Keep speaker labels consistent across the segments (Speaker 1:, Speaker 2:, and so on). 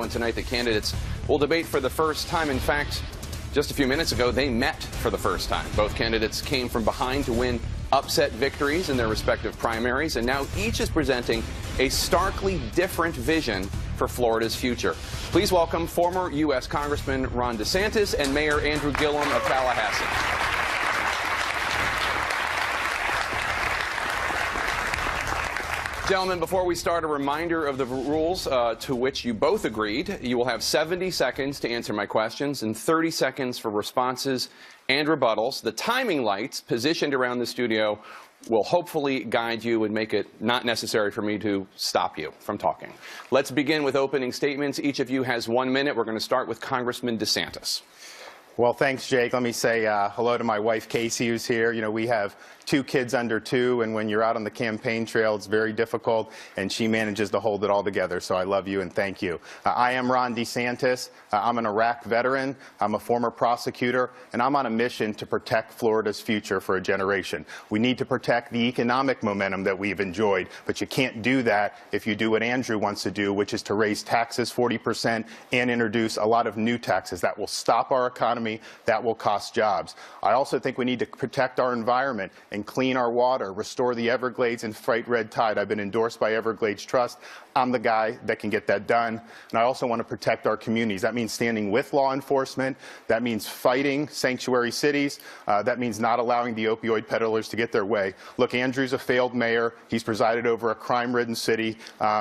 Speaker 1: Tonight, the candidates will debate for the first time. In fact, just a few minutes ago, they met for the first time. Both candidates came from behind to win upset victories in their respective primaries, and now each is presenting a starkly different vision for Florida's future. Please welcome former U.S. Congressman Ron DeSantis and Mayor Andrew Gillum of Tallahassee. Gentlemen, before we start, a reminder of the rules to which you both agreed. You will have 70 seconds to answer my questions and 30 seconds for responses and rebuttals. The timing lights positioned around the studio will hopefully guide you and make it not necessary for me to stop you from talking. Let's begin with opening statements. Each of you has 1 minute. We're going to start with Congressman DeSantis.
Speaker 2: Well, thanks, Jake. Let me say hello to my wife, Casey, who's here. You know, we have 2 kids under 2, and when you're out on the campaign trail, it's very difficult, and she manages to hold it all together. So I love you and thank you. I am Ron DeSantis. I'm an Iraq veteran. I'm a former prosecutor, and I'm on a mission to protect Florida's future for a generation. We need to protect the economic momentum that we've enjoyed, but you can't do that if you do what Andrew wants to do, which is to raise taxes 40% and introduce a lot of new taxes. That will stop our economy. That will cost jobs. I also think we need to protect our environment and clean our water, restore the Everglades, and fight red tide. I've been endorsed by Everglades Trust. I'm the guy that can get that done. And I also want to protect our communities. That means standing with law enforcement. That means fighting sanctuary cities. That means not allowing the opioid peddlers to get their way. Look, Andrew's a failed mayor. He's presided over a crime-ridden city.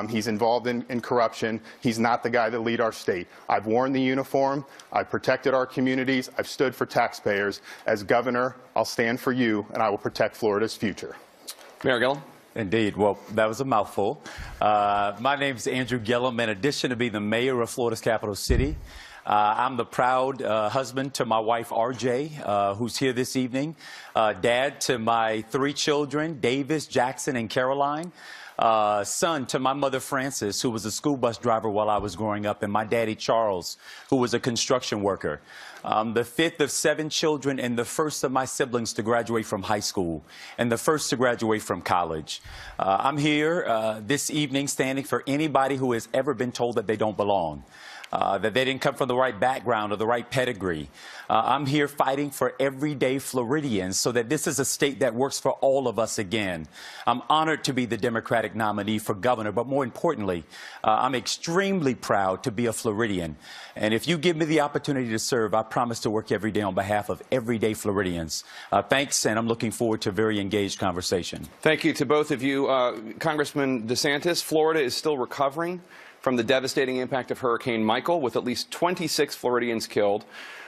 Speaker 2: He's involved in corruption. He's not the guy that lead our state. I've worn the uniform. I've protected our communities. I've stood for taxpayers. As governor, I'll stand for you, and I will protect Florida's future.
Speaker 1: Mayor Gillum.
Speaker 3: Indeed. Well, that was a mouthful. My name is Andrew Gillum. In addition to being the mayor of Florida's capital city, I'm the proud husband to my wife, RJ, who's here this evening, dad to my 3 children, Davis, Jackson, and Caroline, son to my mother, Frances, who was a school bus driver while I was growing up, and my daddy, Charles, who was a construction worker. The 5th of 7 children and the first of my siblings to graduate from high school and the first to graduate from college. I'm here this evening standing for anybody who has ever been told that they don't belong. That they didn't come from the right background or the right pedigree. I'm here fighting for everyday Floridians so that this is a state that works for all of us again. I'm honored to be the Democratic nominee for governor, but more importantly, I'm extremely proud to be a Floridian. And if you give me the opportunity to serve, I promise to work every day on behalf of everyday Floridians. Thanks, and I'm looking forward to a very engaged conversation.
Speaker 1: Thank you to both of you. Congressman DeSantis, Florida is still recovering from the devastating impact of Hurricane Michael, with at least 26 Floridians killed.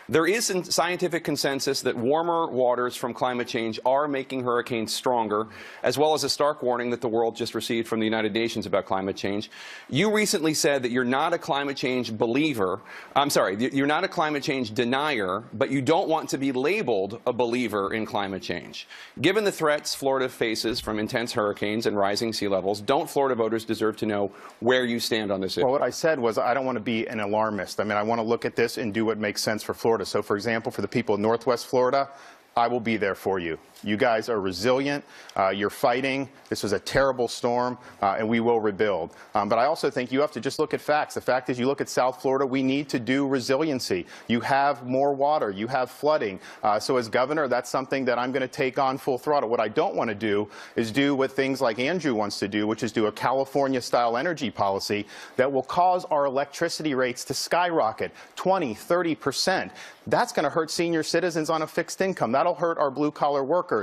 Speaker 1: There is scientific consensus that warmer waters from climate change are making hurricanes stronger, as well as a stark warning that the world just received from the United Nations about climate change. You recently said that you're not a climate change believer. I'm sorry, you're not a climate change denier, but you don't want to be labeled a believer in climate change. Given the threats Florida faces from intense hurricanes and rising sea levels, don't Florida voters deserve to know where you stand on this issue?
Speaker 2: Well, what I said was I don't want to be an alarmist. I mean, I want to look at this and do what makes sense for Florida. So, for example, for the people of Northwest Florida, I will be there for you. You guys are resilient. You're fighting. This was a terrible storm, and we will rebuild. But I also think you have to just look at facts. The fact is, you look at South Florida, we need to do resiliency. You have more water. You have flooding. So as governor, that's something that I'm going to take on full throttle. What I don't want to do is do what things like Andrew wants to do, which is do a California-style energy policy that will cause our electricity rates to skyrocket 20, 30%. That's going to hurt senior citizens on a fixed income. That'll hurt our blue-collar workers.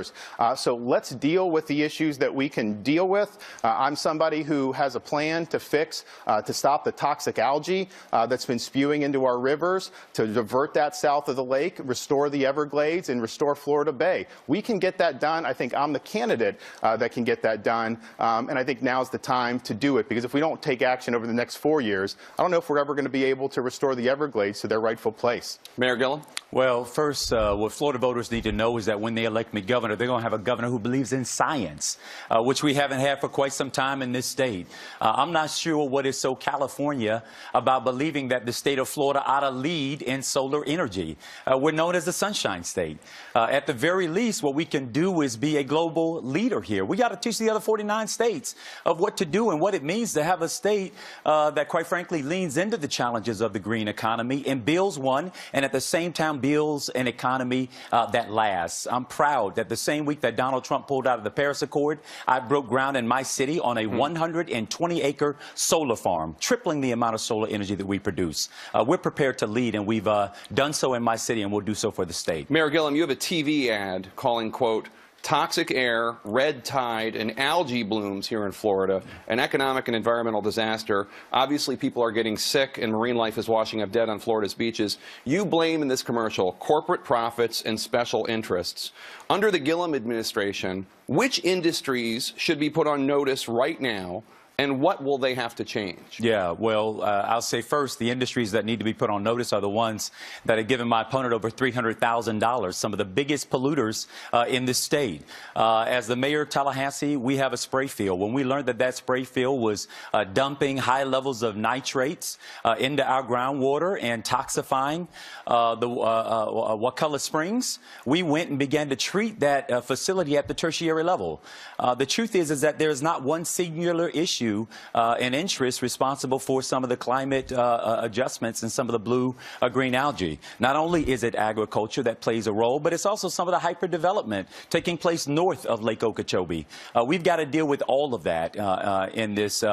Speaker 2: So let's deal with the issues that we can deal with. I'm somebody who has a plan to fix, to stop the toxic algae that's been spewing into our rivers, to divert that south of the lake, restore the Everglades, and restore Florida Bay. We can get that done. I think I'm the candidate that can get that done. And I think now's the time to do it, because if we don't take action over the next 4 years, I don't know if we're ever going to be able to restore the Everglades to their rightful place.
Speaker 1: Mayor Gillum?
Speaker 3: Well, first, what Florida voters need to to know is that when they elect me governor, they're going to have a governor who believes in science, which we haven't had for quite some time in this state. I'm not sure what is so California about believing that the state of Florida ought to lead in solar energy. We're known as the Sunshine State. At the very least, what we can do is be a global leader here. We got to teach the other 49 states of what to do and what it means to have a state that, quite frankly, leans into the challenges of the green economy and builds one, and at the same time builds an economy that lasts. I'm proud that the same week that Donald Trump pulled out of the Paris Accord, I broke ground in my city on a 120-acre solar farm, tripling the amount of solar energy that we produce. We're prepared to lead, and we've done so in my city, and we'll do so for the state.
Speaker 1: Mayor Gillum, you have a TV ad calling, quote, toxic air, red tide, and algae blooms here in Florida, an economic and environmental disaster. Obviously, people are getting sick, and marine life is washing up dead on Florida's beaches. You blame in this commercial corporate profits and special interests. Under the Gillum administration, which industries should be put on notice right now, and what will they have to change?
Speaker 3: Yeah, well, I'll say first, the industries that need to be put on notice are the ones that have given my opponent over $300,000, some of the biggest polluters in this state. As the mayor of Tallahassee, we have a spray field. When we learned that that spray field was dumping high levels of nitrates into our groundwater and toxifying the Wakulla Springs, we went and began to treat that facility at the tertiary level. The truth is that there is not one singular issue and interest responsible for some of the climate adjustments and some of the blue-green algae. Not only is it agriculture that plays a role, but it's also some of the hyperdevelopment taking place north of Lake Okeechobee. We've got to deal with all of that in this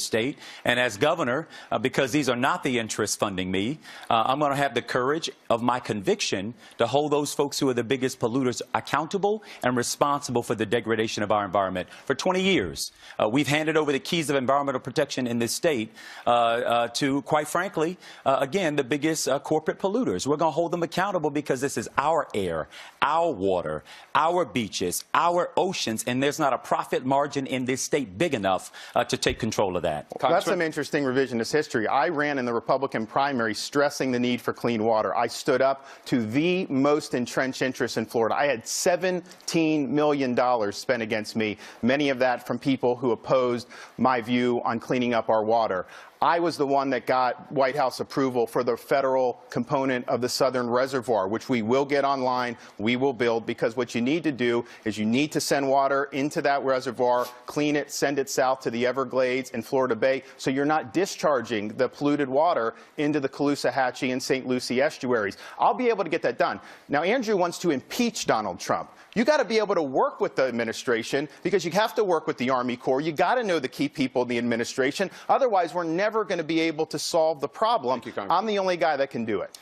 Speaker 3: state. And as governor, because these are not the interests funding me, I'm going to have the courage of my conviction to hold those folks who are the biggest polluters accountable and responsible for the degradation of our environment. For 20 years, we've handed over the keys of environmental protection in this state to, quite frankly, again, the biggest corporate polluters. We're going to hold them accountable because this is our air, our water, our beaches, our oceans, and there's not a profit margin in this state big enough to take control of that.
Speaker 2: Well, that's some interesting revisionist history. I ran in the Republican primary stressing the need for clean water. I stood up to the most entrenched interests in Florida. I had $17 million spent against me, many of that from people who opposed my view on cleaning up our water. I was the one that got White House approval for the federal component of the Southern Reservoir, which we will get online, we will build, because what you need to do is you need to send water into that reservoir, clean it, send it south to the Everglades and Florida Bay, so you're not discharging the polluted water into the Caloosahatchee and St. Lucie estuaries. I'll be able to get that done. Now, Andrew wants to impeach Donald Trump. You got to be able to work with the administration, because you have to work with the Army Corps. You got to know the key people in the administration. Otherwise, we're never going to be able to solve the problem. I'm the only guy that can do it.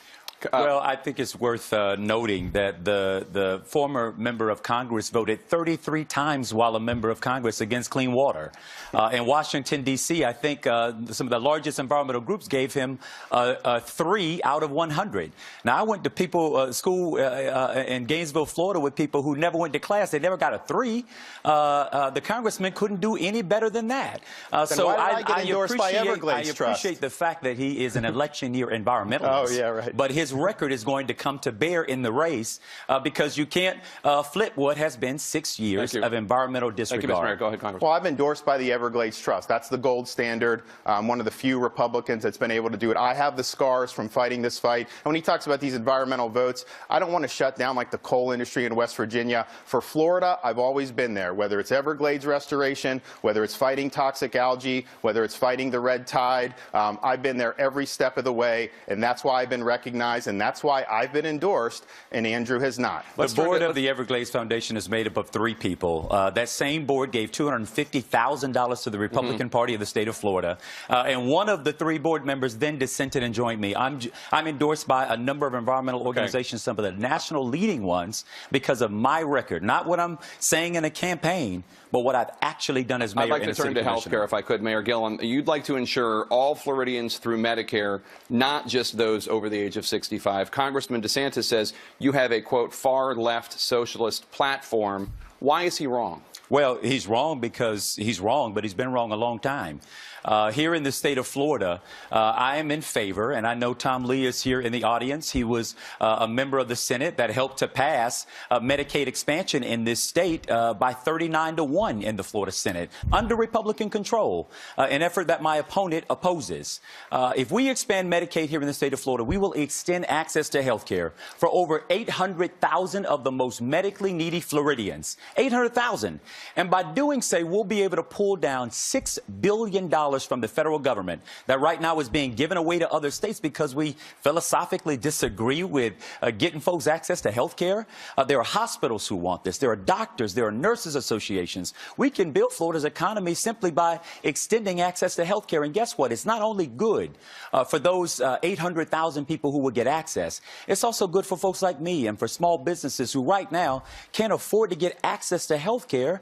Speaker 3: Well, I think it's worth noting that the former member of Congress voted 33 times while a member of Congress against clean water. In Washington, D.C., I think some of the largest environmental groups gave him 3 out of 100. Now, I went to school in Gainesville, Florida, with people who never went to class. They never got a 3. The congressman couldn't do any better than that.
Speaker 2: So I
Speaker 3: appreciate the fact that he is an election year environmentalist.
Speaker 2: Oh, yeah, right.
Speaker 3: But his record is going to come to bear in the race because you can't flip what has been 6 years of environmental disregard.
Speaker 1: Thank you, Mr. Mayor. Go ahead, Congressman.
Speaker 2: Well, I've been endorsed by the Everglades Trust. That's the gold standard. One of the few Republicans that's been able to do it. I have the scars from fighting this fight. And when he talks about these environmental votes, I don't want to shut down like the coal industry in West Virginia. For Florida, I've always been there, whether it's Everglades restoration, whether it's fighting toxic algae, whether it's fighting the red tide. I've been there every step of the way, and that's why I've been recognized, and that's why I've been endorsed, and Andrew has not.
Speaker 3: The board of the Everglades Foundation is made up of 3 people. That same board gave $250,000 to the Republican Party of the state of Florida, and one of the 3 board members then dissented and joined me. I'm endorsed by a number of environmental organizations, some of the national leading ones, because of my record, not what I'm saying in a campaign, but what I've actually done as mayor.
Speaker 1: I'd like to turn to health care, if I could, Mayor Gillum. You'd like to ensure all Floridians through Medicare, not just those over the age of 65. Congressman DeSantis says you have a, quote, far-left socialist platform. Why is he wrong?
Speaker 3: Well, he's wrong because he's wrong, but he's been wrong a long time. here in the state of Florida, I am in favor, and I know Tom Lee is here in the audience. He was a member of the Senate that helped to pass Medicaid expansion in this state by 39-1 in the Florida Senate under Republican control, an effort that my opponent opposes. If we expand Medicaid here in the state of Florida, we will extend access to health care for over 800,000 of the most medically needy Floridians. 800,000. And by doing so, we'll be able to pull down $6 billion from the federal government that right now is being given away to other states because we philosophically disagree with getting folks access to health care. There are hospitals who want this. There are doctors. There are nurses associations. We can build Florida's economy simply by extending access to health care. And guess what? It's not only good for those 800,000 people who will get access. It's also good for folks like me and for small businesses who right now can't afford to get access to health care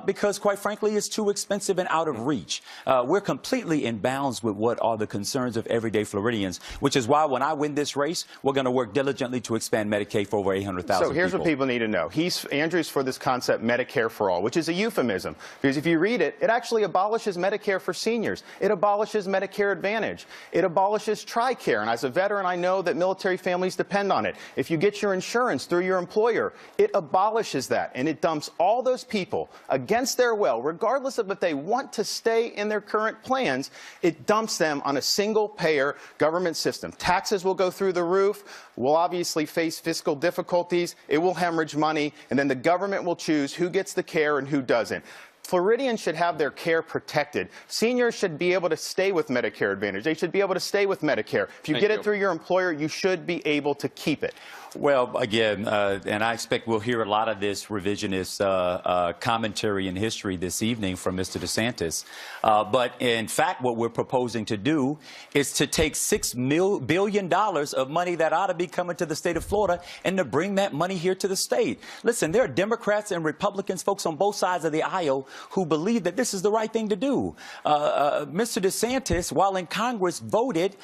Speaker 3: because, quite frankly, it's too expensive and out of reach. We're completely in bounds with what are the concerns of everyday Floridians, which is why when I win this race, we're going to work diligently to expand Medicaid for over 800,000 people.
Speaker 2: So here's what people need to know. Andrew's for this concept Medicare for all, which is a euphemism, because if you read it, it actually abolishes Medicare for seniors. It abolishes Medicare Advantage. It abolishes TRICARE. And as a veteran, I know that military families depend on it. If you get your insurance through your employer, it abolishes that. And it dumps all those people against their will, regardless of if they want to stay in their current plans, it dumps them on a single-payer government system. Taxes will go through the roof. We'll obviously face fiscal difficulties. It will hemorrhage money. And then the government will choose who gets the care and who doesn't. Floridians should have their care protected. Seniors should be able to stay with Medicare Advantage. They should be able to stay with Medicare. If you get it through your employer, you should be able to keep it.
Speaker 3: Well, again, and I expect we'll hear a lot of this revisionist commentary in history this evening from Mr. DeSantis. But in fact, what we're proposing to do is to take $6 billion of money that ought to be coming to the state of Florida and to bring that money here to the state. Listen, there are Democrats and Republicans, folks on both sides of the aisle, who believe that this is the right thing to do. Mr. DeSantis, while in Congress, voted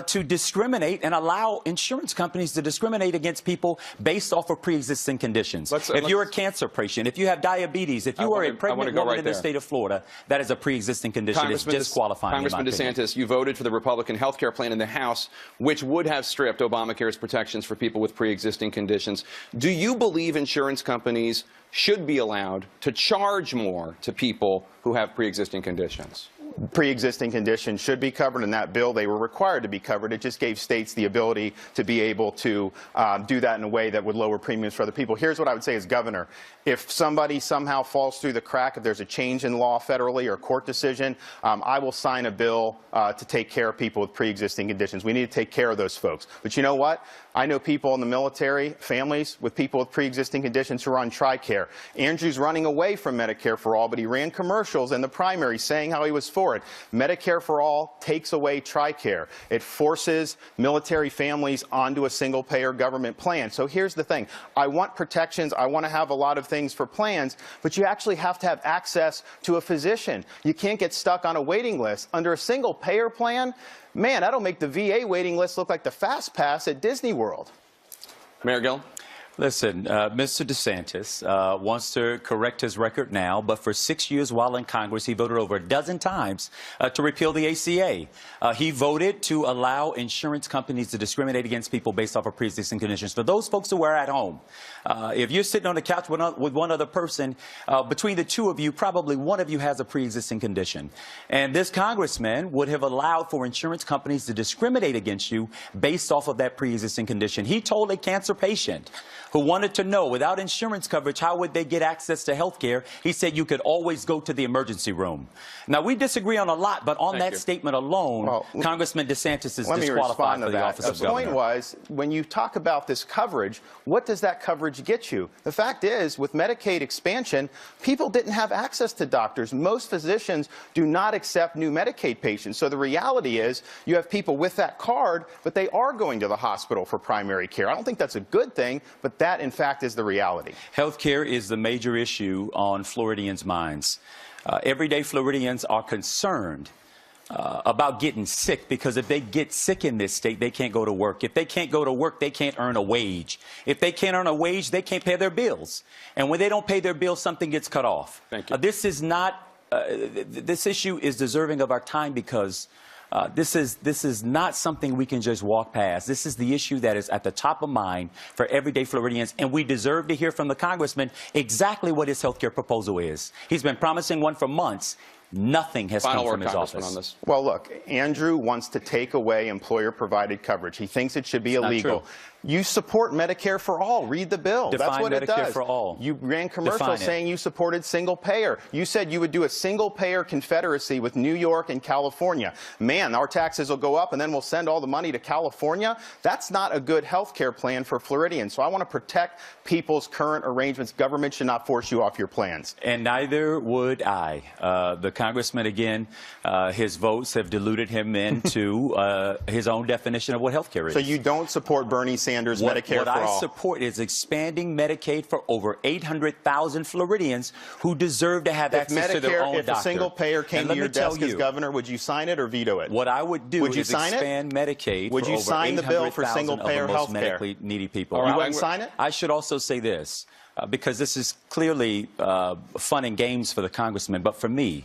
Speaker 3: to discriminate and allow insurance companies to discriminate against people based off of pre-existing conditions. If you're a cancer patient, if you have diabetes, if you are a pregnant woman in the state of Florida, that is a pre-existing condition. It's disqualifying.
Speaker 1: Congressman DeSantis, you voted for the Republican health care plan in the House, which would have stripped Obamacare's protections for people with pre-existing conditions. Do you believe insurance companies should be allowed to charge more to people who have pre-existing conditions?
Speaker 2: Pre-existing conditions should be covered in that bill. They were required to be covered. It just gave states the ability to be able to do that in a way that would lower premiums for other people. Here's what I would say as governor. If somebody somehow falls through the crack, if there's a change in law federally or court decision, I will sign a bill to take care of people with pre-existing conditions. We need to take care of those folks. But you know what? I know people in the military, families with people with pre-existing conditions who are on TRICARE. Andrew's running away from Medicare for all, but he ran commercials in the primary saying how he was for it. Medicare for all takes away TRICARE. It forces military families onto a single-payer government plan. So here's the thing. I want protections. I want to have a lot of things for plans, but you actually have to have access to a physician. You can't get stuck on a waiting list. Under a single-payer plan, man, that'll make the VA waiting list look like the Fast Pass at Disney World.
Speaker 1: Mayor Gillum?
Speaker 3: Listen, Mr. DeSantis wants to correct his record now, but for 6 years while in Congress, he voted over a dozen times to repeal the ACA. He voted to allow insurance companies to discriminate against people based off of pre-existing conditions. For those folks who are at home, if you're sitting on the couch with one other person, between the two of you, probably one of you has a pre-existing condition. And this congressman would have allowed for insurance companies to discriminate against you based off of that pre-existing condition. He told a cancer patient who wanted to know, without insurance coverage, how would they get access to health care? He said you could always go to the emergency room. Now, we disagree on a lot, but on that statement alone, Congressman DeSantis is disqualified for the office of governor.
Speaker 2: The point was, when you talk about this coverage, what does that coverage get you? The fact is, with Medicaid expansion, people didn't have access to doctors. Most physicians do not accept new Medicaid patients. So the reality is, you have people with that card, but they are going to the hospital for primary care. I don't think that's a good thing, but that, in fact, is the reality.
Speaker 3: Health care is the major issue on Floridians' minds. Everyday Floridians are concerned about getting sick, because if they get sick in this state, they can't go to work. If they can't go to work, they can't earn a wage. If they can't earn a wage, they can't pay their bills. And when they don't pay their bills, something gets cut off.
Speaker 1: Thank you.
Speaker 3: This is not this issue is deserving of our time because this is not something we can just walk past. This is the issue that is at the top of mind for everyday Floridians, and we deserve to hear from the congressman exactly what his health care proposal is. He's been promising one for months. Nothing has come from his office.
Speaker 1: On this.
Speaker 2: Well, look, Andrew wants to take away employer-provided coverage. He thinks it should be illegal. You support Medicare for all. Read the bill. That's what it does.
Speaker 3: Medicare for all.
Speaker 2: You ran commercials saying you supported single payer. You said you would do a single payer confederacy with New York and California. Man, our taxes will go up and then we'll send all the money to California. That's not a good health care plan for Floridians. So I want to protect people's current arrangements. Government should not force you off your plans.
Speaker 3: And neither would I. The congressman, again, his votes have deluded him into his own definition of what health care is.
Speaker 2: So you don't support Bernie Sanders' Medicare for all?
Speaker 3: What I support is expanding Medicaid for over 800,000 Floridians who deserve to have access to their own doctor.
Speaker 2: If a single payer came to your desk as governor, would you sign it or veto it?
Speaker 3: What I would do is expand Medicaid for over 800,000
Speaker 2: Would you sign the bill for single payer health care?
Speaker 3: Medically needy people.
Speaker 2: You wouldn't sign it?
Speaker 3: I should also say this, because this is clearly fun and games for the congressman, but for me,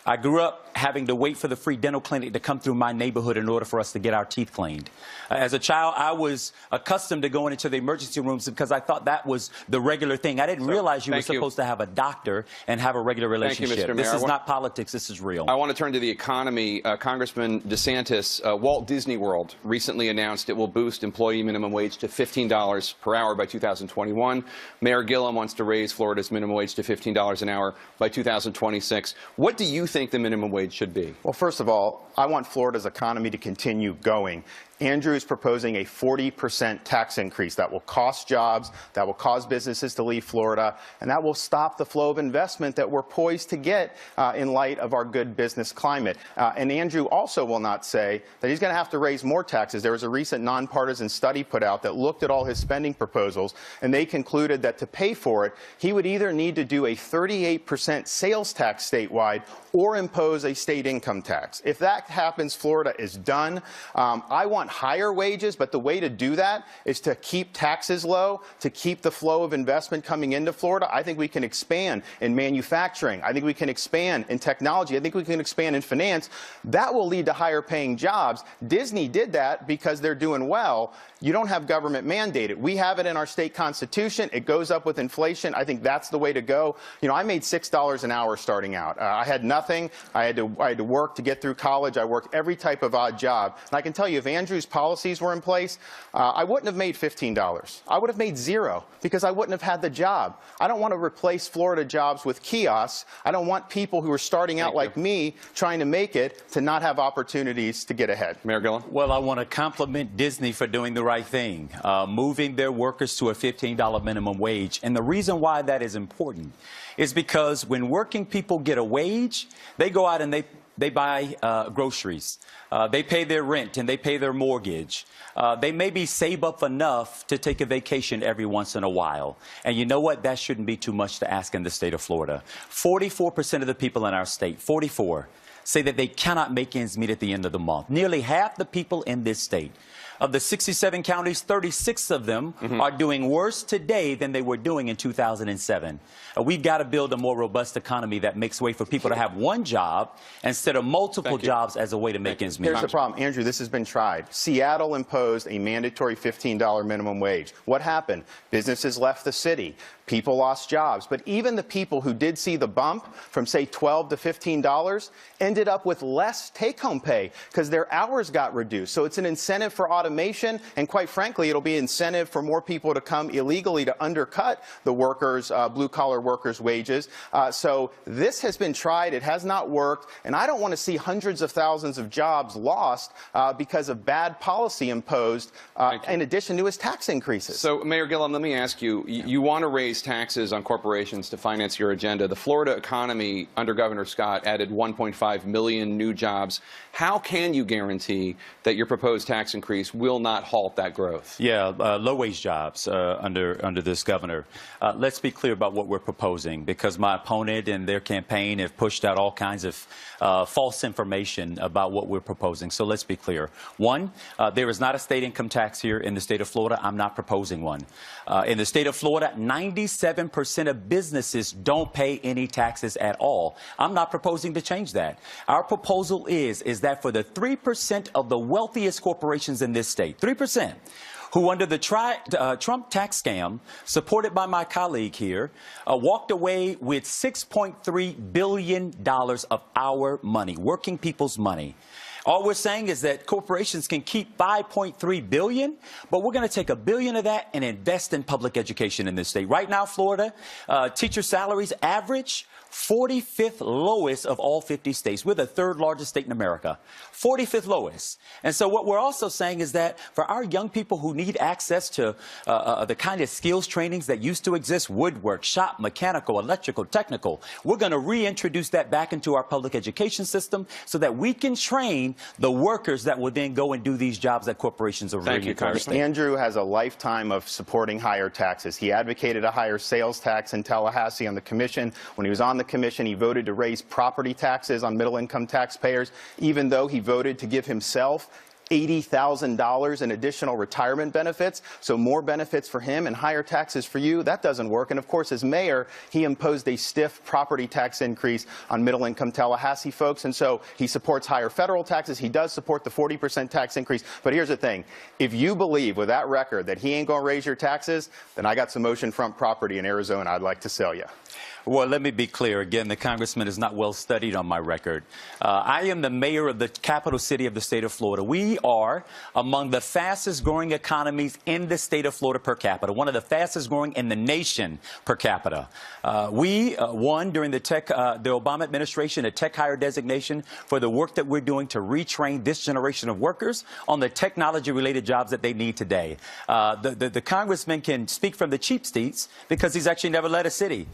Speaker 3: I grew up having to wait for the free dental clinic to come through my neighborhood in order for us to get our teeth cleaned. As a child, I was accustomed to going into the emergency rooms because I thought that was the regular thing. I didn't realize you were supposed to have a doctor and have a regular relationship.
Speaker 1: Thank you, Mr.
Speaker 3: This
Speaker 1: Mayor.
Speaker 3: is not politics. This is real.
Speaker 1: I want to turn to the economy. Congressman DeSantis, Walt Disney World recently announced it will boost employee minimum wage to $15 per hour by 2021. Mayor Gillum wants to raise Florida's minimum wage to $15 an hour by 2026. What do you think the minimum wage should be?
Speaker 2: Well, first of all, I want Florida's economy to continue going. Andrew is proposing a 40% tax increase that will cost jobs, that will cause businesses to leave Florida, and that will stop the flow of investment that we're poised to get in light of our good business climate. And Andrew also will not say that he's going to have to raise more taxes. There was a recent nonpartisan study put out that looked at all his spending proposals, and they concluded that to pay for it, he would either need to do a 38% sales tax statewide or impose a state income tax. If that happens, Florida is done. I want higher wages, but the way to do that is to keep taxes low, to keep the flow of investment coming into Florida. I think we can expand in manufacturing. I think we can expand in technology. I think we can expand in finance. That will lead to higher paying jobs. Disney did that because they're doing well. You don't have government mandated. We have it in our state constitution. It goes up with inflation. I think that's the way to go. You know, I made $6 an hour starting out. I had nothing. I had to work to get through college. I worked every type of odd job. And I can tell you, if Andrew's policies were in place, I wouldn't have made $15. I would have made $0 because I wouldn't have had the job. I don't want to replace Florida jobs with kiosks. I don't want people who are starting out like me trying to make it to not have opportunities to get ahead.
Speaker 1: Mayor Gillum?
Speaker 3: Well, I want to compliment Disney for doing the right thing, moving their workers to a $15 minimum wage. And the reason why that is important is because when working people get a wage, they go out and they buy groceries. They pay their rent and they pay their mortgage. They maybe save up enough to take a vacation every once in a while. And you know what? That shouldn't be too much to ask in the state of Florida. 44% of the people in our state, 44, say that they cannot make ends meet at the end of the month. Nearly half the people in this state. Of the 67 counties, 36 of them are doing worse today than they were doing in 2007. We've got to build a more robust economy that makes way for people to have one job instead of multiple jobs as a way to make ends meet.
Speaker 2: Here's the problem. Andrew, this has been tried. Seattle imposed a mandatory $15 minimum wage. What happened? Businesses left the city. People lost jobs. But even the people who did see the bump from, say, $12 to $15 ended up with less take-home pay because their hours got reduced. So it's an incentive for automation, and quite frankly, it'll be an incentive for more people to come illegally to undercut the workers, blue-collar workers' wages. So this has been tried. It has not worked, and I don't want to see hundreds of thousands of jobs lost because of bad policy imposed in addition to his tax increases.
Speaker 1: So, Mayor Gillum, let me ask you, you want to raise taxes on corporations to finance your agenda. The Florida economy under Governor Scott added $1.5 5 million new jobs. How can you guarantee that your proposed tax increase will not halt that growth?
Speaker 3: Yeah, low-wage jobs under this governor. Let's be clear about what we're proposing, because my opponent and their campaign have pushed out all kinds of false information about what we're proposing. So let's be clear. One, there is not a state income tax here in the state of Florida. I'm not proposing one. In the state of Florida, 97% of businesses don't pay any taxes at all. I'm not proposing to change that. Our proposal is that for the 3% of the wealthiest corporations in this state, 3%, who under the Trump tax scam, supported by my colleague here, walked away with $6.3 billion of our money, working people's money. All we're saying is that corporations can keep $5.3 billion, but we're going to take $1 billion of that and invest in public education in this state. Right now, Florida, teacher salaries average 45th lowest of all 50 states. We're the 3rd largest state in America. 45th lowest. And so what we're also saying is that for our young people who need access to the kind of skills trainings that used to exist, woodwork, shop, mechanical, electrical, technical, we're going to reintroduce that back into our public education system so that we can train the workers that will then go and do these jobs that corporations are
Speaker 1: Thank you, Congressman.
Speaker 2: Andrew has a lifetime of supporting higher taxes. He advocated a higher sales tax in Tallahassee on the commission. When he was on the commission, he voted to raise property taxes on middle-income taxpayers, even though he voted to give himself $80,000 in additional retirement benefits, so more benefits for him and higher taxes for you. That doesn't work. And of course, as mayor, he imposed a stiff property tax increase on middle-income Tallahassee folks. And so he supports higher federal taxes. He does support the 40% tax increase. But here's the thing. If you believe with that record that he ain't going to raise your taxes, then I got some oceanfront property in Arizona I'd like to sell you.
Speaker 3: Well, let me be clear. Again, the congressman is not well studied on my record. I am the mayor of the capital city of the state of Florida. We are among the fastest growing economies in the state of Florida per capita, one of the fastest growing in the nation per capita. We won during the Obama administration a tech hire designation for the work that we're doing to retrain this generation of workers on the technology-related jobs that they need today. The congressman can speak from the cheap seats because he's actually never led a city.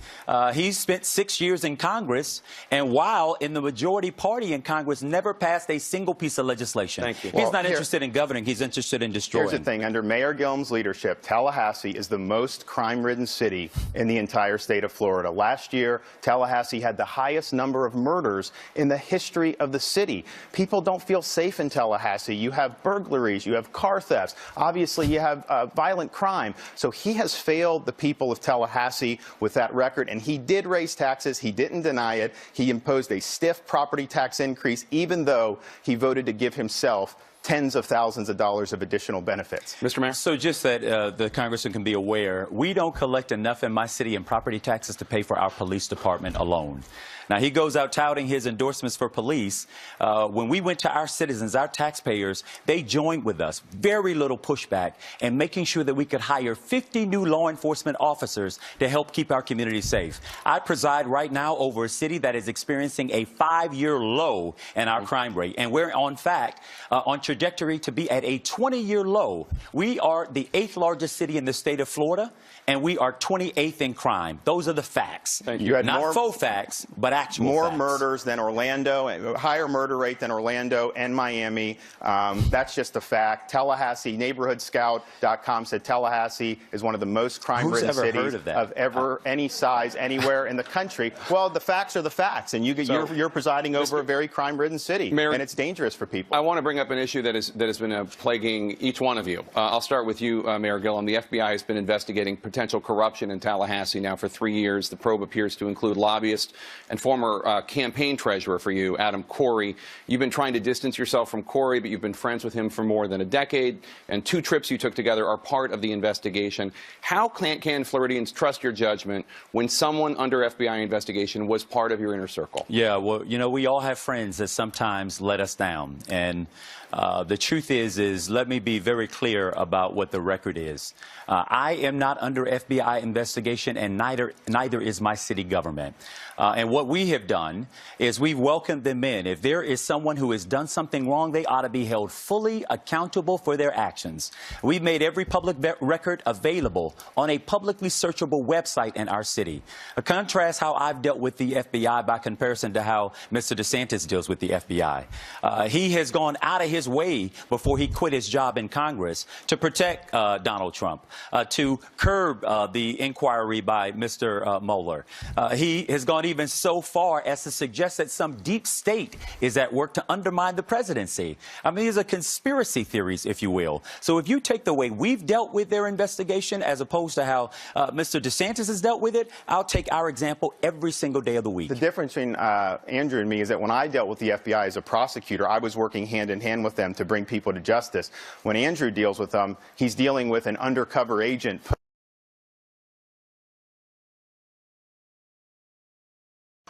Speaker 3: He spent 6 years in Congress, and while in the majority party in Congress, never passed a single piece of legislation.
Speaker 1: Thank you.
Speaker 3: He's not interested in governing. He's interested in destroying.
Speaker 2: Here's the thing. Under Mayor Gillum's leadership, Tallahassee is the most crime-ridden city in the entire state of Florida. Last year, Tallahassee had the highest number of murders in the history of the city. People don't feel safe in Tallahassee. You have burglaries. You have car thefts. Obviously, you have violent crime. So he has failed the people of Tallahassee with that record, and he did raise taxes. He didn't deny it. He imposed a stiff property tax increase, even though he voted to give himself tens of thousands of dollars of additional benefits.
Speaker 1: Mr. Mayor?
Speaker 3: So just that the congressman can be aware, we don't collect enough in my city in property taxes to pay for our police department alone. Now, he goes out touting his endorsements for police. When we went to our citizens, our taxpayers, they joined with us. Very little pushback and making sure that we could hire 50 new law enforcement officers to help keep our community safe. I preside right now over a city that is experiencing a 5-year low in our crime rate. And we're, on fact, on trajectory to be at a 20-year low. We are the 8th largest city in the state of Florida, and we are 28th in crime. Those are the facts.
Speaker 1: Thank you.
Speaker 2: You had
Speaker 3: not faux facts, but actual
Speaker 2: more
Speaker 3: facts.
Speaker 2: murders than Orlando, higher murder rate than Orlando and Miami. That's just a fact. Tallahassee, neighborhoodscout.com said Tallahassee is one of the most crime-ridden cities of ever, any size, anywhere in the country. Well, the facts are the facts, and you're presiding over a very crime-ridden city,
Speaker 1: Mayor,
Speaker 2: and it's dangerous for people.
Speaker 1: I want to bring up an issue that has been plaguing each one of you. I'll start with you, Mayor Gillum. The FBI has been investigating potential corruption in Tallahassee now for 3 years. The probe appears to include lobbyists and former campaign treasurer for you, Adam Corey. You've been trying to distance yourself from Corey, but you've been friends with him for more than a decade, and 2 trips you took together are part of the investigation. How can Floridians trust your judgment when someone under FBI investigation was part of your inner circle?
Speaker 3: Yeah, well, you know, we all have friends that sometimes let us down. And The truth is let me be very clear about what the record is. I am not under FBI investigation, and neither is my city government. And what we have done is we've welcomed them in. If there is someone who has done something wrong, they ought to be held fully accountable for their actions. We've made every public record available on a publicly searchable website in our city. Contrast how I've dealt with the FBI by comparison to how Mr. DeSantis deals with the FBI. He has gone out of his way before he quit his job in Congress to protect Donald Trump, to curb the inquiry by Mr. Mueller. He has gone even so far as to suggest that some deep state is at work to undermine the presidency. I mean, these are conspiracy theories, if you will. So if you take the way we've dealt with their investigation as opposed to how Mr. DeSantis has dealt with it, I'll take our example every single day of the week.
Speaker 2: The difference between Andrew and me is that when I dealt with the FBI as a prosecutor, I was working hand in hand with them to bring people to justice. When Andrew deals with them, he's dealing with an undercover agent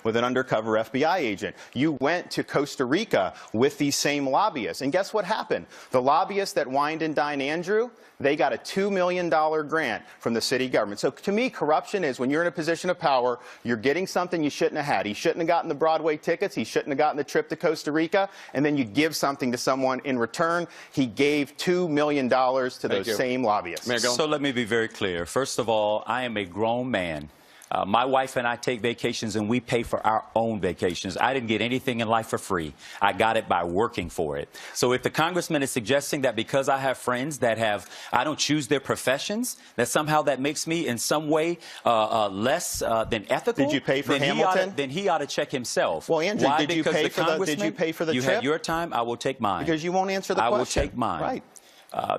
Speaker 2: with an undercover FBI agent. You went to Costa Rica with these same lobbyists. And guess what happened? The lobbyists that wined and dined Andrew, they got a $2 million grant from the city government. So to me, corruption is when you're in a position of power, you're getting something you shouldn't have had. He shouldn't have gotten the Broadway tickets. He shouldn't have gotten the trip to Costa Rica. And then you give something to someone in return. He gave $2 million to those same lobbyists.
Speaker 3: So let me be very clear. First of all, I am a grown man. My wife and I take vacations, and we pay for our own vacations. I didn't get anything in life for free. I got it by working for it. So if the congressman is suggesting that because I have friends that I don't choose their professions, that somehow that makes me in some way less than ethical.
Speaker 2: Did you pay for Hamilton?
Speaker 3: Then he ought to check himself.
Speaker 2: Well, Andrew,
Speaker 3: why?
Speaker 2: did you pay for the
Speaker 3: You
Speaker 2: trip?
Speaker 3: had your time. I will take mine.
Speaker 2: Because you won't answer the question.
Speaker 3: I will take mine.
Speaker 2: Right.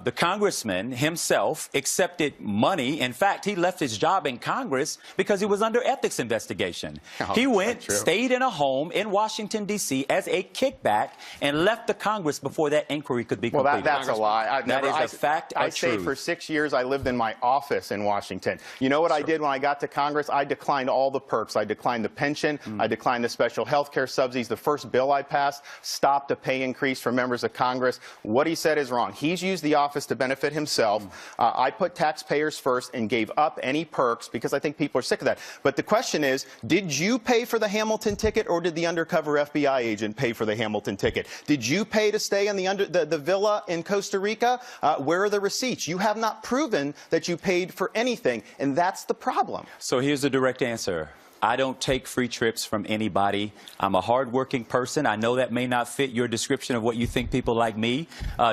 Speaker 3: The congressman himself accepted money. In fact, he left his job in Congress because he was under ethics investigation.
Speaker 2: Oh,
Speaker 3: he went, stayed in a home in Washington, D.C. as a kickback and left the Congress before that inquiry could be completed.
Speaker 2: Well, that's a lie.
Speaker 3: That is a fact.
Speaker 2: I say for 6 years I lived in my office in Washington. You know what I did when I got to Congress? I declined all the perks. I declined the pension. I declined the special health care subsidies. The first bill I passed stopped a pay increase for members of Congress. What he said is wrong. He's used the office to benefit himself. I put taxpayers first and gave up any perks because I think people are sick of that. But the question is, did you pay for the Hamilton ticket, or did the undercover FBI agent pay for the Hamilton ticket? Did you pay to stay in the villa in Costa Rica? Where are the receipts? You have not proven that you paid for anything, and that's the problem.
Speaker 3: So here's the direct answer. I don't take free trips from anybody. I'm a hardworking person. I know that may not fit your description of what you think people like me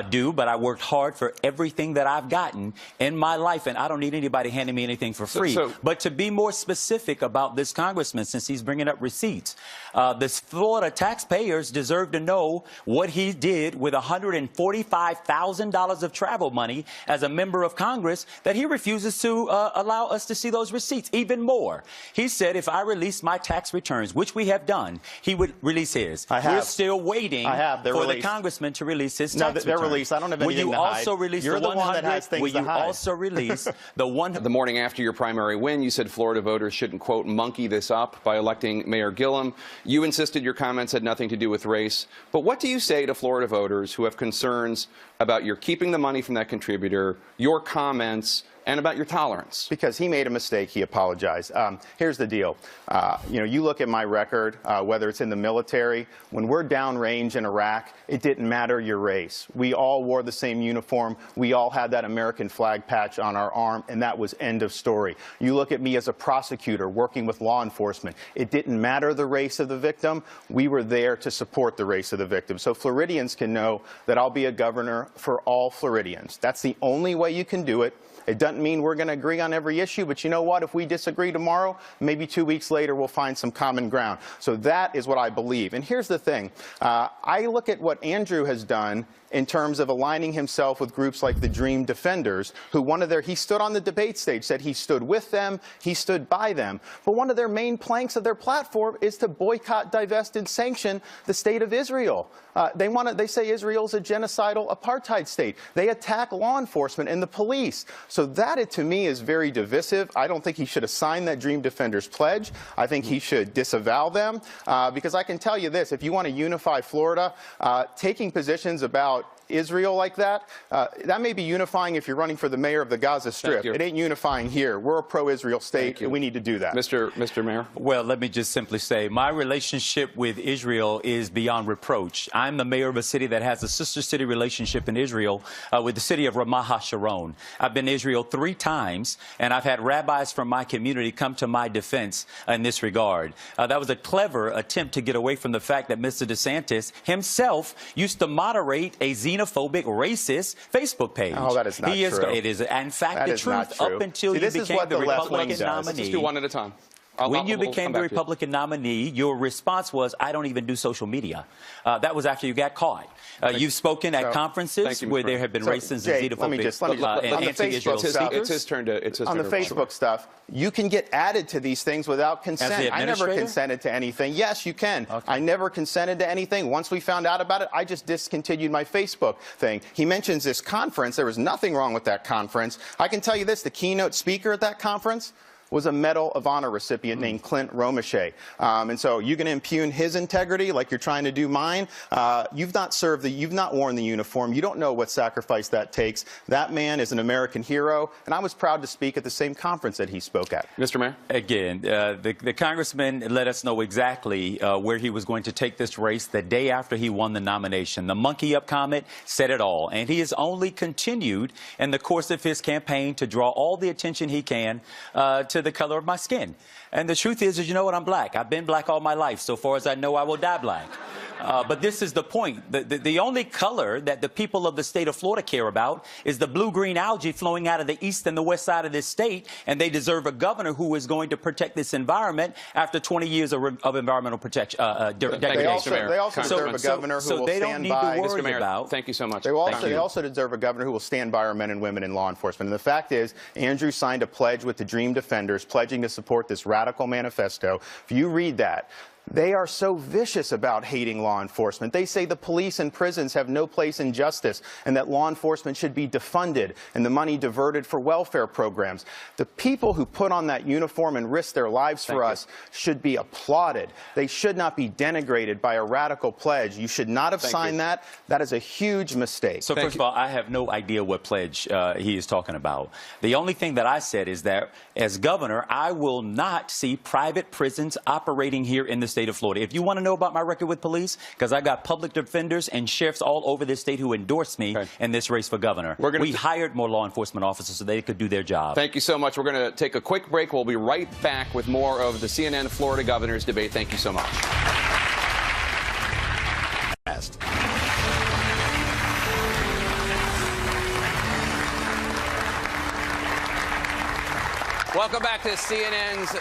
Speaker 3: do, but I worked hard for everything that I've gotten in my life, and I don't need anybody handing me anything for free. But to be more specific about this congressman, since he's bringing up receipts, the Florida taxpayers deserve to know what he did with $145,000 of travel money as a member of Congress that he refuses to allow us to see those receipts. Even more, he said if I release my tax returns, which we have done, he would release his. We're still waiting for the congressman to release his tax returns.
Speaker 2: They're released. I don't have anything to hide.
Speaker 3: You're the one that has things to hide. Will you also release the one?
Speaker 1: The morning after your primary win, you said Florida voters shouldn't, quote, monkey this up by electing Mayor Gillum. You insisted your comments had nothing to do with race. But what do you say to Florida voters who have concerns about your keeping the money from that contributor, your comments, and about your tolerance?
Speaker 2: Because he made a mistake, he apologized. Here's the deal. You look at my record, whether it's in the military, when we're downrange in Iraq, it didn't matter your race. We all wore the same uniform. We all had that American flag patch on our arm, and that was end of story. You look at me as a prosecutor working with law enforcement. It didn't matter the race of the victim. We were there to support the race of the victim. So Floridians can know that I'll be a governor for all Floridians. That's the only way you can do it. It doesn't mean we're going to agree on every issue, but you know what? If we disagree tomorrow, maybe 2 weeks later we'll find some common ground. So that is what I believe. And here's the thing. I look at what Andrew has done in terms of aligning himself with groups like the Dream Defenders, who he stood on the debate stage, said he stood with them, he stood by them. But one of their main planks of their platform is to boycott, divest, and sanction the state of Israel. They say Israel's a genocidal apartheid state. They attack law enforcement and the police. So that, to me, is very divisive. I don't think he should have signed that Dream Defenders pledge. I think he should disavow them. Because I can tell you this, if you want to unify Florida, taking positions about Israel like that, that may be unifying if you're running for the mayor of the Gaza Strip. It ain't unifying here. We're a pro-Israel state, and we need to do that.
Speaker 1: Mr. Mayor?
Speaker 3: Well, let me just simply say my relationship with Israel is beyond reproach. I'm the mayor of a city that has a sister city relationship in Israel with the city of Ramat HaSharon. I've been to Israel 3 times, and I've had rabbis from my community come to my defense in this regard. That was a clever attempt to get away from the fact that Mr. DeSantis himself used to moderate a xenophobic, racist Facebook page.
Speaker 2: Oh, that is not true.
Speaker 3: It is, in fact, the truth. Up until you became the Republican nominee.
Speaker 1: Let's do one at a time.
Speaker 3: When you became the Republican nominee, your response was, I don't even do social media. That was after you got caught. You've spoken at conferences where there have been racist and xenophobic and anti-Israel speakers.
Speaker 1: It's his turn to
Speaker 2: on the Facebook stuff, you can get added to these things without consent. I never consented to anything. Yes, you can. Okay. I never consented to anything. Once we found out about it, I just discontinued my Facebook thing. He mentions this conference. There was nothing wrong with that conference. I can tell you this, the keynote speaker at that conference was a Medal of Honor recipient named Clint Romeshay. And so you're going to impugn his integrity like you're trying to do mine. You've not worn the uniform. You don't know what sacrifice that takes. That man is an American hero, and I was proud to speak at the same conference that he spoke at.
Speaker 1: Mr. Mayor?
Speaker 3: Again, the congressman let us know exactly where he was going to take this race the day after he won the nomination. The monkey up comment said it all, and he has only continued in the course of his campaign to draw all the attention he can to the color of my skin. And the truth is, you know what, I'm black. I've been black all my life. So far as I know, I will die black. But this is the point. The only color that the people of the state of Florida care about is the blue-green algae flowing out of the east and the west side of this state, and they deserve a governor who is going to protect this environment after 20 years of environmental protection.
Speaker 2: They also deserve a governor who will stand by.
Speaker 1: Mr. Mayor, thank you so much.
Speaker 2: They also deserve a governor who will stand by our men and women in law enforcement. And the fact is, Andrew signed a pledge with the Dream Defenders, pledging to support this radical manifesto. If you read that, they are so vicious about hating law enforcement. They say the police and prisons have no place in justice and that law enforcement should be defunded and the money diverted for welfare programs. The people who put on that uniform and risk their lives for us should be applauded. They should not be denigrated by a radical pledge. You should not have signed that. That is a huge mistake.
Speaker 3: So first of all, I have no idea what pledge he is talking about. The only thing that I said is that as governor, I will not see private prisons operating here in the state of Florida. If you want to know about my record with police, because I got public defenders and sheriffs all over this state who endorsed me in this race for governor. We hired more law enforcement officers so they could do their job.
Speaker 1: Thank you so much. We're going to take a quick break. We'll be right back with more of the CNN Florida Governor's Debate. Thank you so much. Welcome back to CNN's